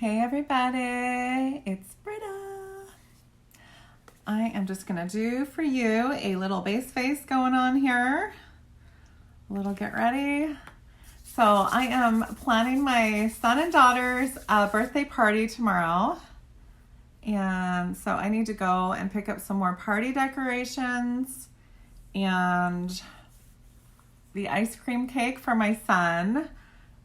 Hey everybody, it's Britta. I am just gonna do for you a little base face going on here. A little get ready. So I am planning my son and daughter's birthday party tomorrow. And so I need to go and pick up some more party decorations and the ice cream cake for my son.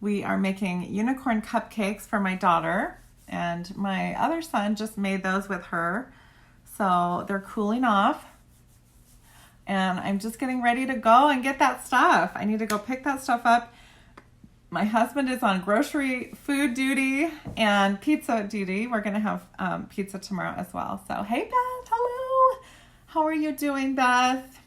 We are making unicorn cupcakes for my daughter, and my other son just made those with her. So they're cooling off, and I'm just getting ready to go and get that stuff. I need to go pick that stuff up. My husband is on grocery food duty and pizza duty. We're going to have pizza tomorrow as well. So, hey Beth, hello. How are you doing, Beth?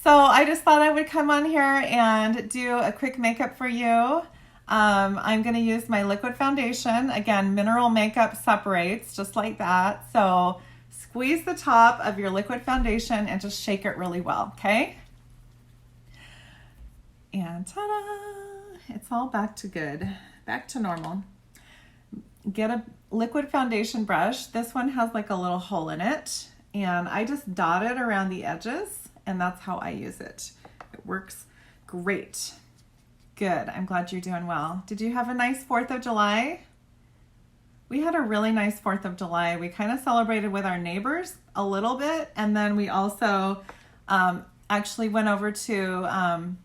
So I just thought I would come on here and do a quick makeup for you. I'm going to use my liquid foundation. Again, mineral makeup separates just like that. So squeeze the top of your liquid foundation and just shake it really well, okay? And ta-da! It's all back to good, back to normal. Get a liquid foundation brush. This one has like a little hole in it, and I just dot it around the edges. And that's how I use it. It works great. Good. I'm glad you're doing well. Did you have a nice 4th of July? We had a really nice 4th of July. We kind of celebrated with our neighbors a little bit. And then we also actually went over to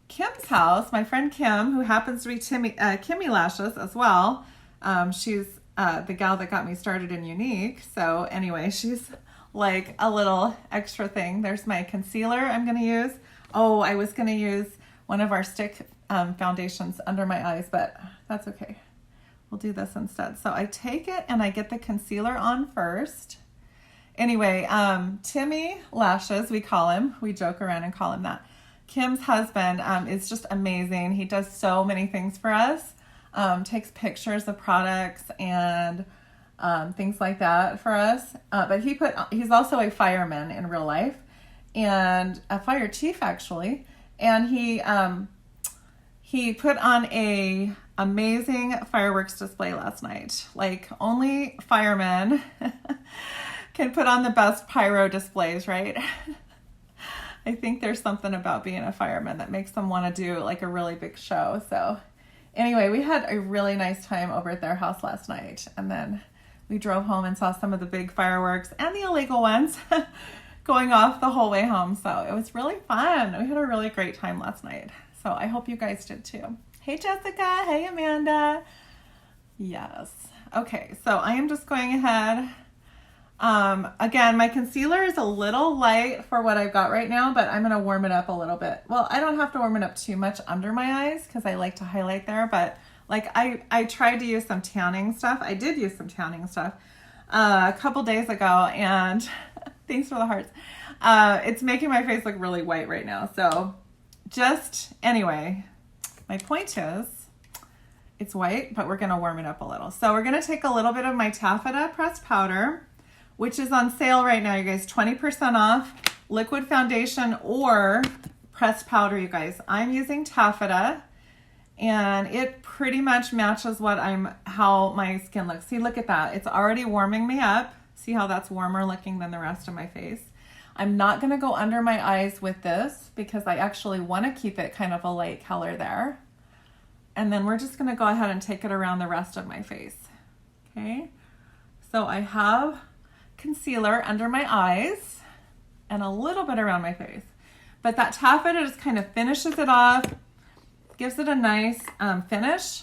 Kim's house. My friend Kim, who happens to be Kimmy Lashes as well. She's the gal that got me started in Younique. So anyway, she's like a little extra thing. There's my concealer I'm going to use. Oh, I was going to use one of our stick foundations under my eyes, but that's okay. We'll do this instead. So I take it and I get the concealer on first. Anyway, Timmy Lashes, we call him. We joke around and call him that. Kim's husband is just amazing. He does so many things for us. Takes pictures of products and things like that for us. But he's also a fireman in real life, and a fire chief actually. And he put on a amazing fireworks display last night. Like only firemen can put on the best pyro displays, right? I think there's something about being a fireman that makes them want to do like a really big show. So anyway, we had a really nice time over at their house last night, and then we drove home and saw some of the big fireworks and the illegal ones going off the whole way home. So it was really fun. We had a really great time last night. So I hope you guys did too. Hey, Jessica. Hey, Amanda. Yes. Okay. So I am just going ahead. Again, my concealer is a little light for what I've got right now, but I'm going to warm it up a little bit. Well, I don't have to warm it up too much under my eyes because I like to highlight there, but like I tried to use some tanning stuff. I did use some tanning stuff a couple days ago, and thanks for the hearts. It's making my face look really white right now. So just anyway, my point is it's white, but we're going to warm it up a little. So we're going to take a little bit of my taffeta pressed powder, which is on sale right now, you guys, 20% off liquid foundation or pressed powder, you guys. I'm using taffeta, and it pretty much matches how my skin looks. See, look at that. It's already warming me up. See how that's warmer looking than the rest of my face. I'm not going to go under my eyes with this because I actually want to keep it kind of a light color there. And then we're just going to go ahead and take it around the rest of my face. Okay. So I have concealer under my eyes and a little bit around my face. But that taffeta just kind of finishes it off, gives it a nice finish,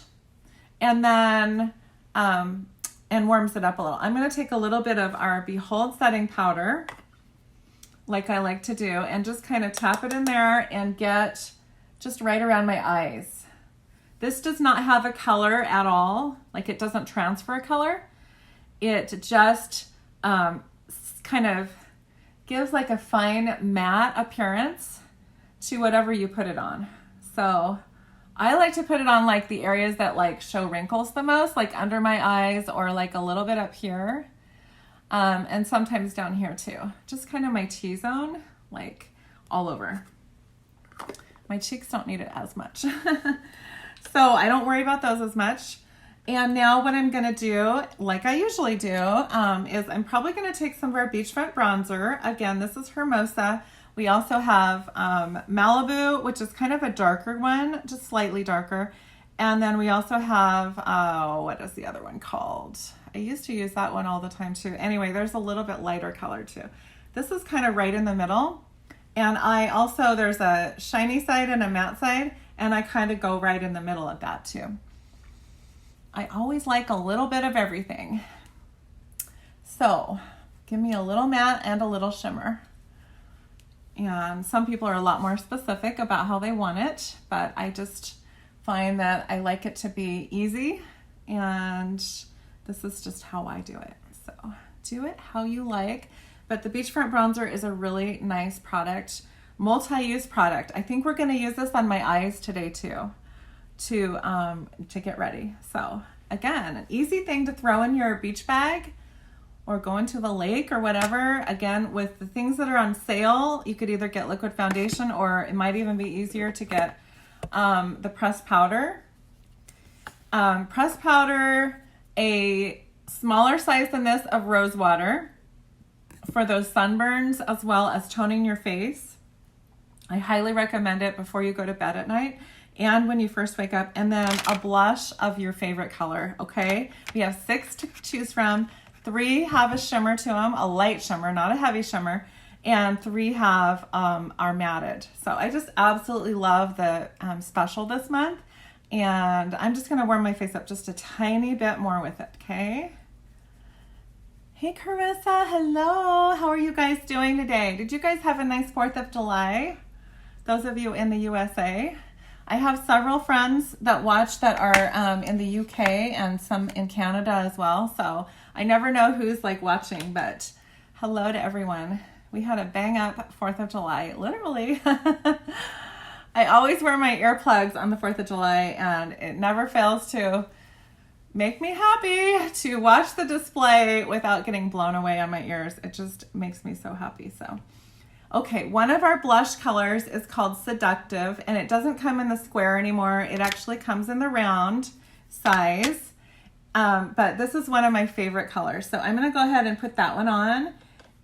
and then and warms it up a little. I'm going to take a little bit of our Behold setting powder, like I like to do, and just kind of tap it in there and get just right around my eyes. This does not have a color at all. Like it doesn't transfer a color. It just kind of gives like a fine matte appearance to whatever you put it on. So I like to put it on like the areas that like show wrinkles the most, like under my eyes or like a little bit up here. And sometimes down here too. Just kind of my T-zone, like all over. My cheeks don't need it as much. So I don't worry about those as much. And now what I'm gonna do, like I usually do, is I'm probably gonna take some of our beachfront bronzer. Again, this is Hermosa. We also have Malibu, which is kind of a darker one, just slightly darker. And then we also have, what is the other one called? I used to use that one all the time too. Anyway, there's a little bit lighter color too. This is kind of right in the middle. And I also, there's a shiny side and a matte side, and I kind of go right in the middle of that too. I always like a little bit of everything. So give me a little matte and a little shimmer. And some people are a lot more specific about how they want it, but I just find that I like it to be easy, and this is just how I do it. So do it how you like. But the beachfront bronzer is a really nice product, multi-use product. I think we're going to use this on my eyes today too, to get ready. So again, an easy thing to throw in your beach bag or go into the lake or whatever. Again, with the things that are on sale, you could either get liquid foundation, or it might even be easier to get the pressed powder. Pressed powder, a smaller size than this of rose water for those sunburns, as well as toning your face. I highly recommend it before you go to bed at night and when you first wake up. And then a blush of your favorite color, okay? We have 6 to choose from. 3 have a shimmer to them, a light shimmer, not a heavy shimmer, and 3 have are matted. So I just absolutely love the special this month, and I'm just gonna warm my face up just a tiny bit more with it, okay? Hey Carissa, hello. How are you guys doing today? Did you guys have a nice 4th of July? Those of you in the USA. I have several friends that watch that are in the UK and some in Canada as well. So I never know who's like watching, but hello to everyone. We had a bang up 4th of July, literally. I always wear my earplugs on the 4th of July, and it never fails to make me happy to watch the display without getting blown away on my ears. It just makes me so happy. So, okay, one of our blush colors is called Seductive, and it doesn't come in the square anymore. It actually comes in the round size, but this is one of my favorite colors. So I'm gonna go ahead and put that one on,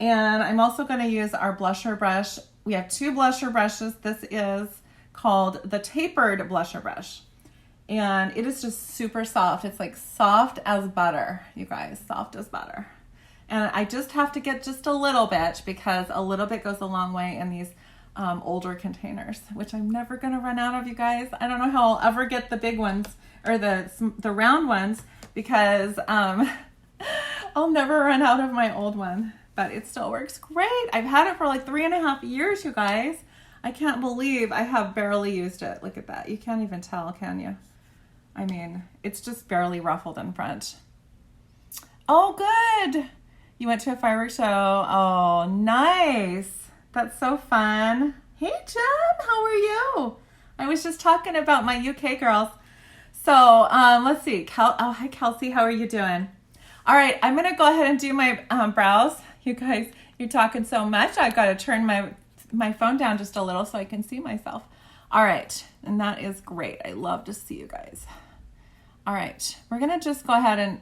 and I'm also gonna use our blusher brush. We have 2 blusher brushes. This is called the Tapered Blusher Brush. And it is just super soft. It's like soft as butter, you guys, soft as butter. And I just have to get just a little bit, because a little bit goes a long way in these older containers, which I'm never gonna run out of, you guys. I don't know how I'll ever get the big ones or the round ones, because I'll never run out of my old one, but it still works great. I've had it for like 3.5 years, you guys. I can't believe I have barely used it. Look at that. You can't even tell, can you? I mean, it's just barely ruffled in front. Oh, good. You went to a fireworks show. Oh, nice. That's so fun. Hey, Jem, how are you? I was just talking about my UK girls. So let's see. Oh, hi, Kelsey. How are you doing? All right, I'm going to go ahead and do my brows. You guys, you're talking so much. I've got to turn my phone down just a little so I can see myself. All right, and that is great. I love to see you guys. All right, we're gonna just go ahead and,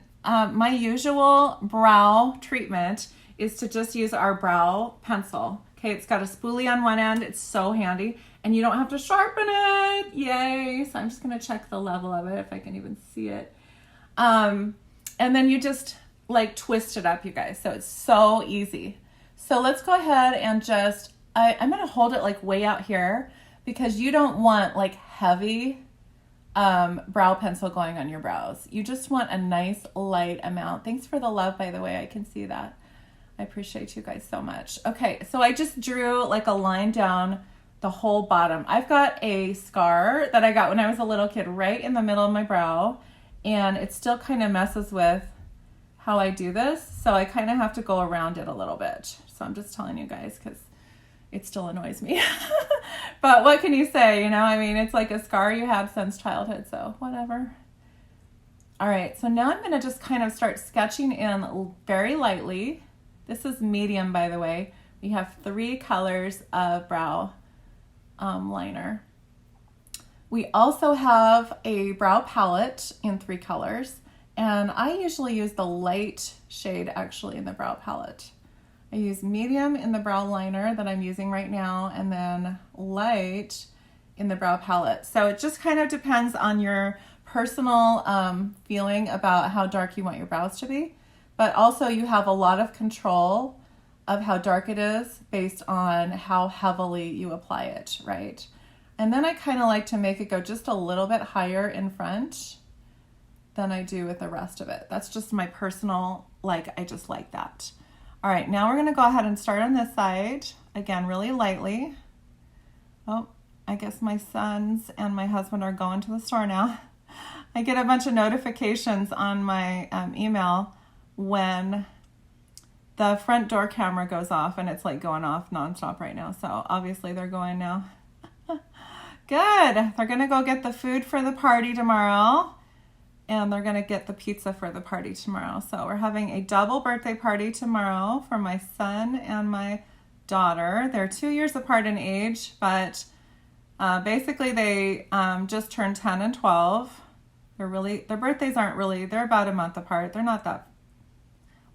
my usual brow treatment is to just use our brow pencil. Okay, it's got a spoolie on one end. It's so handy, and you don't have to sharpen it. Yay. So I'm just gonna check the level of it, if I can even see it. And then you just like twist it up, you guys. So it's so easy. So let's go ahead and just, I'm gonna hold it like way out here, because you don't want like heavy brow pencil going on your brows. You just want a nice light amount. Thanks for the love, by the way. I can see that. I appreciate you guys so much. Okay, so I just drew like a line down the whole bottom. I've got a scar that I got when I was a little kid right in the middle of my brow, and it still kind of messes with how I do this. So I kind of have to go around it a little bit. So I'm just telling you guys, because it still annoys me. But what can you say? You know, I mean, it's like a scar you have since childhood, so whatever. All right, so now I'm gonna just kind of start sketching in very lightly. This is medium, by the way. We have 3 colors of brow liner. We also have a brow palette in 3 colors. And I usually use the light shade actually in the brow palette. I use medium in the brow liner that I'm using right now, and then light in the brow palette. So it just kind of depends on your personal feeling about how dark you want your brows to be. But also you have a lot of control of how dark it is based on how heavily you apply it, right? And then I kind of like to make it go just a little bit higher in front than I do with the rest of it. That's just my personal, I just like that. All right, now we're gonna go ahead and start on this side. Again, really lightly. Oh, I guess my sons and my husband are going to the store now. I get a bunch of notifications on my email when the front door camera goes off, and it's like going off nonstop right now. So obviously they're going now. Good, they're gonna go get the food for the party tomorrow. And they're gonna get the pizza for the party tomorrow. So we're having a double birthday party tomorrow for my son and my daughter. They're 2 years apart in age, but basically they just turned 10 and 12. Their birthdays aren't really, they're about a month apart. They're not that,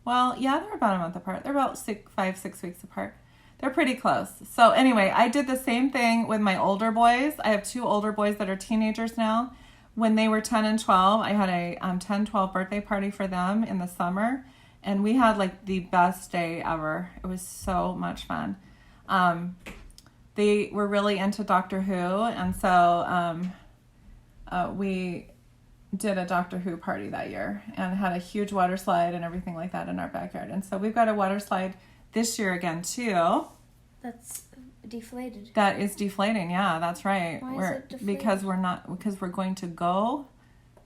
well, yeah, they're about a month apart. They're about 5, 6 weeks apart. They're pretty close. So anyway, I did the same thing with my older boys. I have 2 older boys that are teenagers now. When they were 10 and 12, I had a 10-12 birthday party for them in the summer, and we had the best day ever. It was so much fun. They were really into Doctor Who, and so we did a Doctor Who party that year and had a huge water slide and everything like that in our backyard. And so we've got a water slide this year again too. That's deflated. That is deflating, yeah, that's right. Why is it deflated? Because we're going to go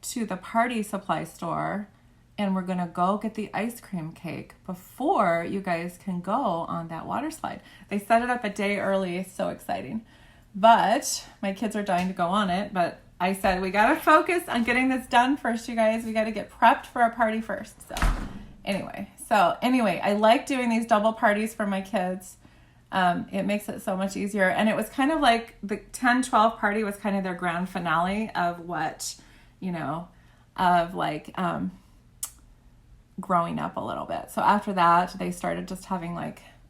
to the party supply store and we're gonna go get the ice cream cake before you guys can go on that water slide. They set it up a day early, so exciting. But my kids are dying to go on it, but I said we gotta focus on getting this done first, you guys. We gotta get prepped for our party first. So anyway, I like doing these double parties for my kids. It makes it so much easier. And it was kind of like the 10-12 party was kind of their grand finale of what, growing up a little bit. So after that, they started just having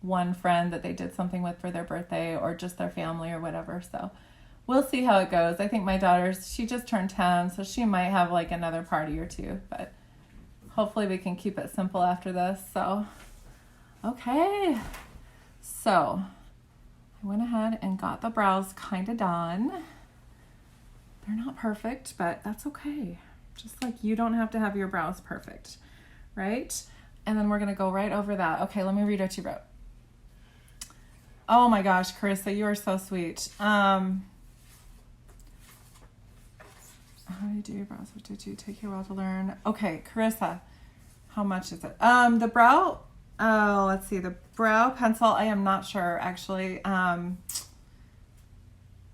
one friend that they did something with for their birthday or just their family or whatever. So we'll see how it goes. I think my she just turned 10, so she might have another party or two, but hopefully we can keep it simple after this. So, okay. So I went ahead and got the brows kind of done. They're not perfect, but that's okay. Just you don't have to have your brows perfect, right? And then we're going to go right over that. Okay, let me read what you wrote. Oh my gosh, Carissa, you are so sweet. How do you do your brows? What did you take you a while to learn? Okay, Carissa, how much is it? The brow, let's see, the brow pencil, I am not sure actually.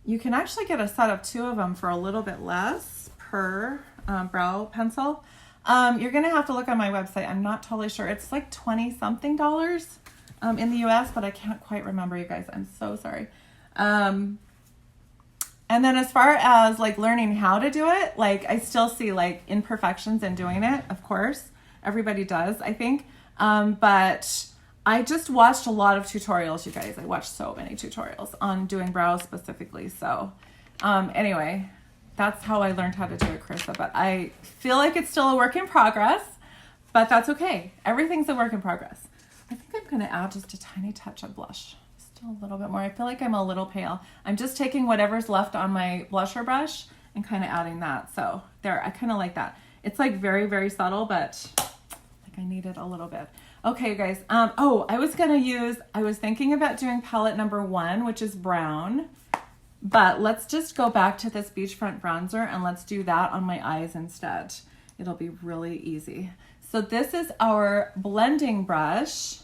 You can actually get a set of 2 of them for a little bit less per brow pencil. You're gonna have to look on my website. I'm not totally sure. It's $20 something in the US, but I can't quite remember, you guys. I'm so sorry. And then as far as learning how to do it, I still see imperfections in doing it. Of course, everybody does, I think. But I just watched a lot of tutorials, you guys. I watched so many tutorials on doing brows specifically. So anyway, that's how I learned how to do it, Carissa. But I feel like it's still a work in progress, but that's okay. Everything's a work in progress. I think I'm going to add just a tiny touch of blush. Still a little bit more. I feel like I'm a little pale. I'm just taking whatever's left on my blusher brush and kind of adding that. So there, I kind of like that. It's very, very subtle, but I need it a little bit. Okay, you guys. I was thinking about doing palette number 1, which is brown, but let's just go back to this beachfront bronzer and let's do that on my eyes instead. It'll be really easy. So this is our blending brush,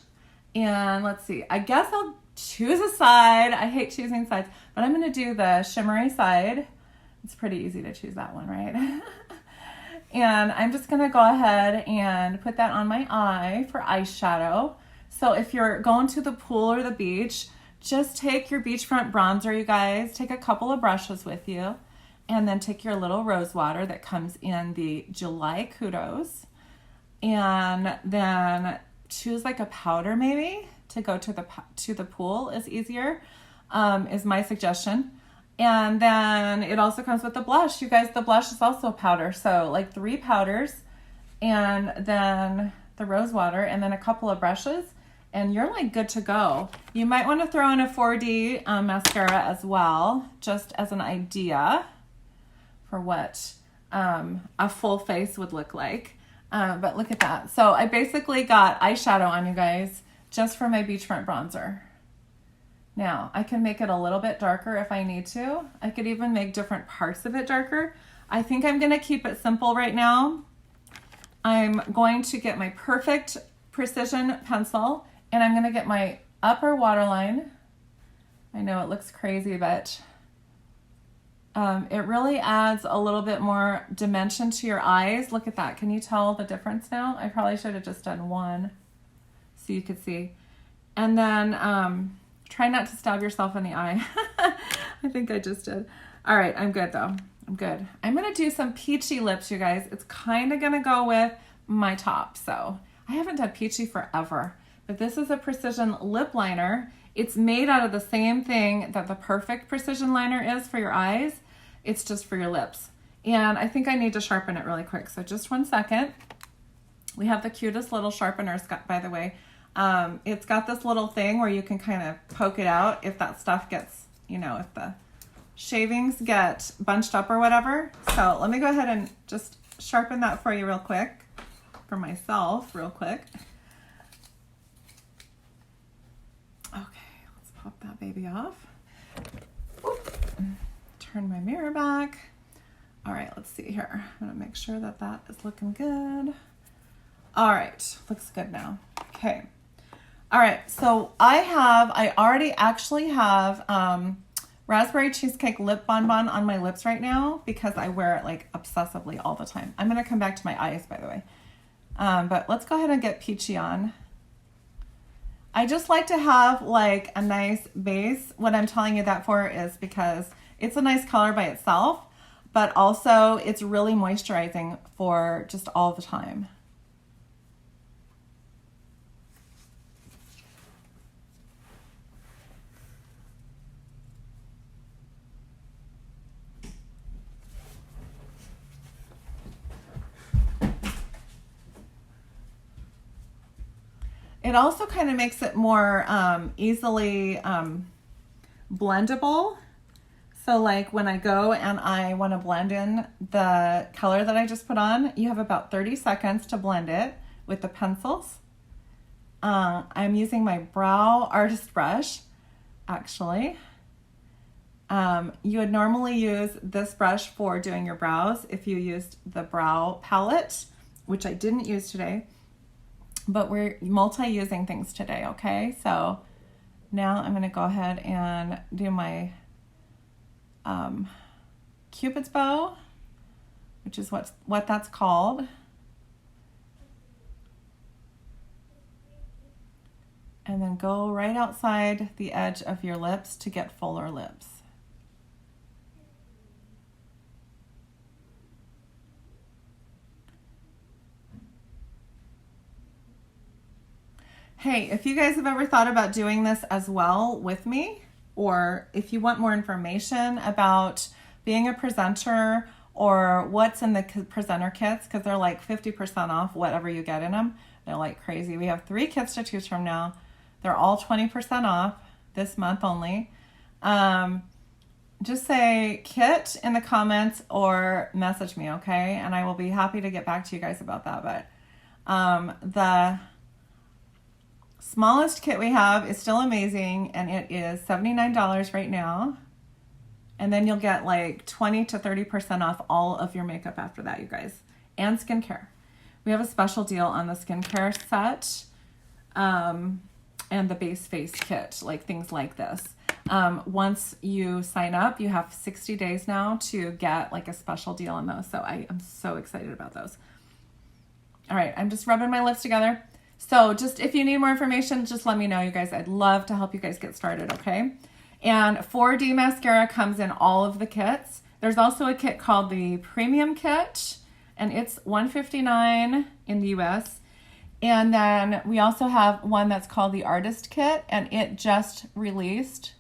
and let's see, I guess I'll choose a side. I hate choosing sides, but I'm going to do the shimmery side. It's pretty easy to choose that one, right? And I'm just going to go ahead and put that on my eye for eyeshadow. So if you're going to the pool or the beach, just take your beachfront bronzer, you guys. Take a couple of brushes with you And then take your little rose water that comes in the July Kudos. And then choose like a powder maybe to go to the pool is easier, is my suggestion. And then it also comes with the blush. You guys, the blush is also powder. So like 3 powders and then the rose water and then a couple of brushes and you're like good to go. You might want to throw in a 4D mascara as well, just as an idea for what a full face would look like. But look at that. So I basically got eyeshadow on, you guys, just for my beachfront bronzer. Now, I can make it a little bit darker if I need to. I could even make different parts of it darker. I think I'm going to keep it simple right now. I'm going to get my Perfect Precision pencil, and I'm going to get my upper waterline. I know it looks crazy, but it really adds a little bit more dimension to your eyes. Look at that. Can you tell the difference now? I probably should have just done one so you could see. And then try not to stab yourself in the eye. I think I just did. All right, I'm good though. I'm good. I'm going to do some peachy lips, you guys. It's kind of going to go with my top. So I haven't done peachy forever, but this is a precision lip liner. It's made out of the same thing that the Perfect Precision liner is for your eyes. It's just for your lips. And I think I need to sharpen it really quick. So just 1 second. We have the cutest little sharpeners, by the way. It's got this little thing where you can kind of poke it out if that stuff gets, you know, if the shavings get bunched up or whatever. So let me go ahead and just sharpen that for you real quick, for myself real quick. Okay, let's pop that baby off. Turn my mirror back. All right, let's see here. I'm gonna make sure that that is looking good. All right, looks good now. Okay. All right, so I already actually have raspberry cheesecake lip bonbon on my lips right now because I wear it like obsessively all the time. I'm gonna come back to my eyes, by the way. But let's go ahead and get peachy on. I just like to have like a nice base. What I'm telling you that for is because it's a nice color by itself, but also it's really moisturizing for just all the time. It also kind of makes it more easily blendable. So like when I go and I want to blend in the color that I just put on, you have about 30 seconds to blend it with the pencils. I'm using my brow artist brush, actually. You would normally use this brush for doing your brows if you used the brow palette, which I didn't use today. But we're multi-using things today, okay? So now I'm going to go ahead and do my Cupid's bow, which is what that's called. And then go right outside the edge of your lips to get fuller lips. Hey, if you guys have ever thought about doing this as well with me, or if you want more information about being a presenter or what's in the presenter kits, because they're like 50% off whatever you get in them. They're like crazy. We have 3 kits to choose from now. They're all 20% off this month only. Just say kit in the comments or message me, okay? And I will be happy to get back to you guys about that. But the smallest kit we have is still amazing, and it is $79 right now. And then you'll get like 20 to 30% off all of your makeup after that, you guys. And skincare. We have a special deal on the skincare set and the base face kit, like things like this. Once you sign up, you have 60 days now to get like a special deal on those. So I am so excited about those. All right, I'm just rubbing my lips together. So just if you need more information, just let me know, you guys. I'd love to help you guys get started, okay? And 4D mascara comes in all of the kits. There's also a kit called the Premium Kit, and it's $159 in the US. And then we also have one that's called the Artist Kit, and it just released.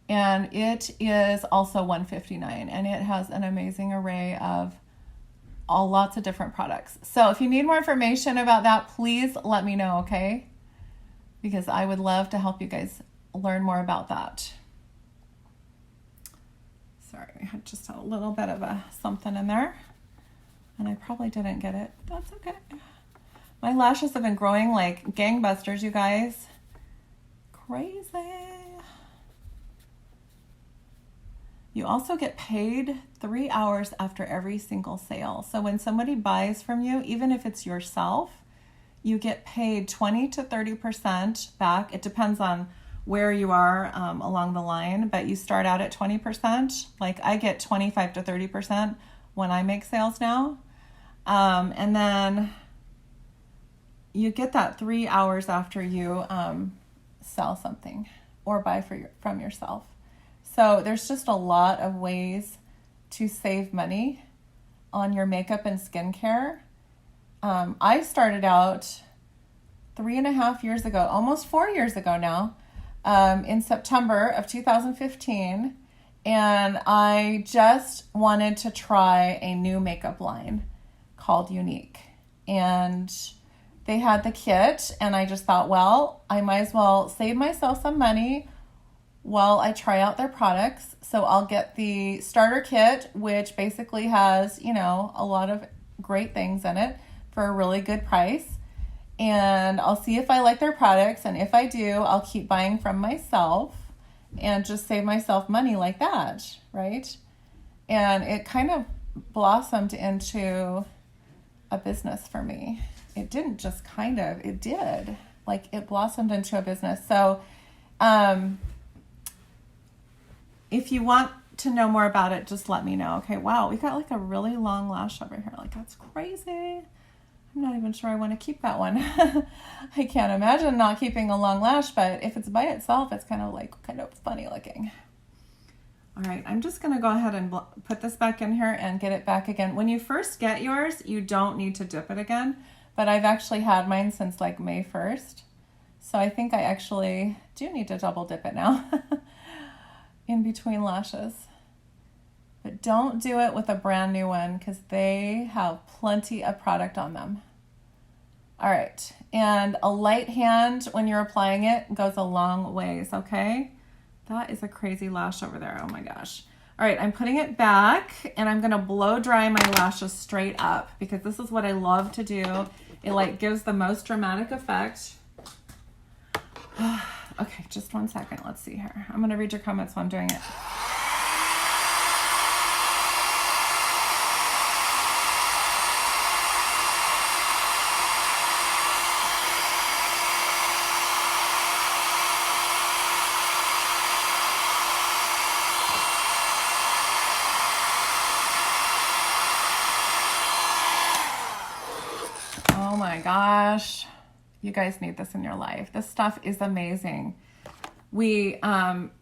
And it is also $159, and it has an amazing array of lots of different products. So if you need more information about that, please let me know, okay? Because I would love to help you guys learn more about that. Sorry, I had just a little bit of something in there, and I probably didn't get it. That's okay. My lashes have been growing like gangbusters, you guys. Crazy. You also get paid 3 hours after every single sale. So when somebody buys from you, even if it's yourself, you get paid 20 to 30% back. It depends on where you are along the line, but you start out at 20%. Like I get 25 to 30% when I make sales now. And then you get that 3 hours after you sell something or buy from yourself. So there's just a lot of ways to save money on your makeup and skincare. I started out 3.5 years ago, almost 4 years ago now, in September of 2015. And I just wanted to try a new makeup line called Younique. And they had the kit, and I just thought, well, I might as well save myself some money while I try out their products. So I'll get the starter kit, which basically has, a lot of great things in it for a really good price. And I'll see if I like their products. And if I do, I'll keep buying from myself and just save myself money like that, right? And it kind of blossomed into a business for me. It didn't just kind of, it did. Like it blossomed into a business. So, if you want to know more about it, just let me know. Okay, wow, we got like a really long lash over here. Like, that's crazy. I'm not even sure I want to keep that one. I can't imagine not keeping a long lash, but if it's by itself, it's kind of funny looking. All right, I'm just going to go ahead and put this back in here and get it back again. When you first get yours, you don't need to dip it again, but I've actually had mine since like May 1st. So I think I actually do need to double dip it now. In between lashes. But don't do it with a brand new one because they have plenty of product on them. All right, and a light hand when you're applying it goes a long ways, okay? That is a crazy lash over there, oh my gosh. All right, I'm putting it back, and I'm gonna blow dry my lashes straight up because this is what I love to do. It like gives the most dramatic effect. Okay, just 1 second. Let's see here. I'm going to read your comments while I'm doing it. Oh my gosh. You guys need this in your life. This stuff is amazing. We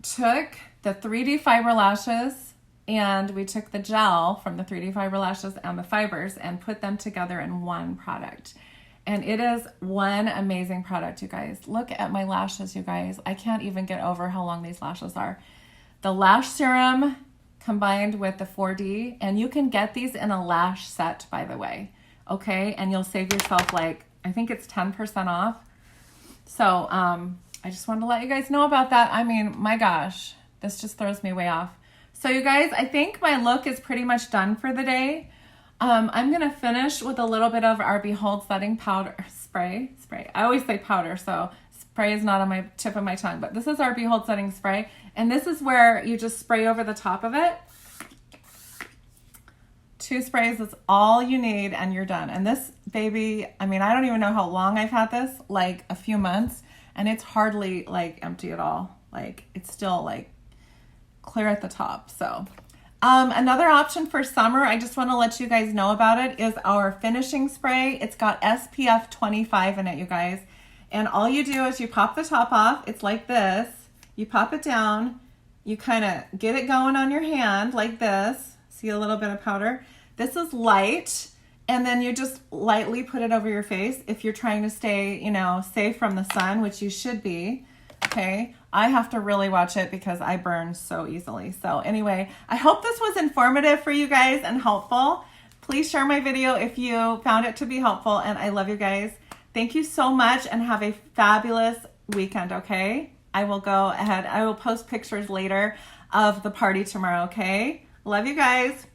took the 3D fiber lashes and we took the gel from the 3D fiber lashes and the fibers and put them together in one product. And it is one amazing product, you guys. Look at my lashes, you guys. I can't even get over how long these lashes are. The lash serum combined with the 4D, and you can get these in a lash set, by the way. Okay, and you'll save yourself like, I think it's 10% off. So I just wanted to let you guys know about that. I mean, my gosh, this just throws me way off. So you guys, I think my look is pretty much done for the day. I'm going to finish with a little bit of our Behold Setting Powder Spray. I always say powder, so spray is not on my tip of my tongue, but this is our Behold Setting Spray. And this is where you just spray over the top of it. 2 sprays is all you need and you're done. And this baby, I mean, I don't even know how long I've had this, like a few months, and it's hardly like empty at all. Like it's still like clear at the top. So another option for summer, I just want to let you guys know about it, is our finishing spray. It's got SPF 25 in it, you guys. And all you do is you pop the top off. It's like this. You pop it down. you kind of get it going on your hand like this. See a little bit of powder? This is light. And then you just lightly put it over your face if you're trying to stay, safe from the sun, which you should be. Okay. I have to really watch it because I burn so easily. So anyway, I hope this was informative for you guys and helpful. Please share my video if you found it to be helpful, and I love you guys. Thank you so much and have a fabulous weekend, okay? I will go ahead. I will post pictures later of the party tomorrow, okay? Love you guys.